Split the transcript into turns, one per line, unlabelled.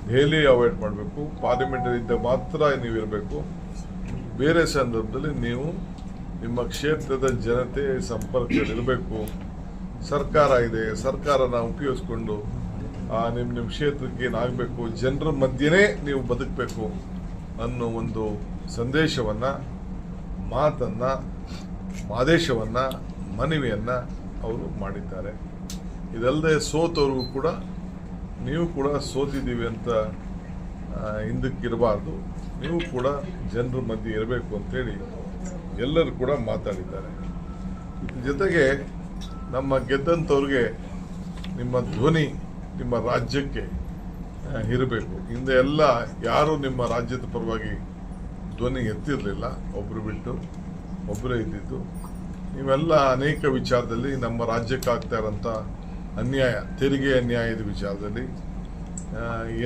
Delhi avoid ಮಾಡಬೇಕು. Parliamentary ಇದ್ದಾಗ ಮಾತ್ರ ನೀವು ಇರಬೇಕು. ಬೇರೆ ಸಂದರ್ಭದಲ್ಲಿ ನೀವು ನಿಮ್ಮ ಕ್ಷೇತ್ರದ ಜನತೆ ಸಂಪರ್ಕದಲ್ಲಿರಬೇಕು. ಸರ್ಕಾರ ಇದೆ, ಸರ್ಕಾರನ ಉಪಯೋಗಿಸ್ಕೊಂಡು ನಿಮ್ಮ ಕ್ಷೇತ್ರಕ್ಕೆ ಏನಾಗಬೇಕು, ಜನರ ಮಧ್ಯೆನೇ ನೀವು ಬದುಕಬೇಕು ಅನ್ನೋ ಒಂದು ಸಂದೇಶವನ್ನು, ಮಾತನ್ನು, ಆದೇಶವನ್ನು, ಮನವಿಯನ್ನು ಅವರು ಮಾಡಿದ್ದಾರೆ. ಇದಲ್ಲದೆ ಸೋತವ್ರಿಗೂ ಕೂಡ ನೀವು ಕೂಡ ಸೋತಿದ್ದೀವಿ ಅಂತ ಹಿಂದಕ್ಕಿರಬಾರ್ದು, ನೀವು ಕೂಡ ಜನರ ಮಧ್ಯೆ ಇರಬೇಕು ಅಂತೇಳಿ ಎಲ್ಲರೂ ಕೂಡ ಮಾತಾಡಿದ್ದಾರೆ. ಇದ್ರ ಜೊತೆಗೆ ನಮ್ಮ ಗೆದ್ದಂಥವ್ರಿಗೆ ನಿಮ್ಮ ಧ್ವನಿ ನಿಮ್ಮ ರಾಜ್ಯಕ್ಕೆ ಇರಬೇಕು. ಹಿಂದೆ ಎಲ್ಲ ಯಾರು ನಿಮ್ಮ ರಾಜ್ಯದ ಪರವಾಗಿ ಧ್ವನಿ ಎತ್ತಿರಲಿಲ್ಲ, ಒಬ್ಬರು ಬಿಟ್ಟು ಒಬ್ಬರೇ ಇದ್ದಿದ್ದು. ನೀವೆಲ್ಲ ಅನೇಕ ವಿಚಾರದಲ್ಲಿ ನಮ್ಮ ರಾಜ್ಯಕ್ಕೆ ಆಗ್ತಾ ಇರೋಂಥ ಅನ್ಯಾಯ, ತೆರಿಗೆ ಅನ್ಯಾಯದ ವಿಚಾರದಲ್ಲಿ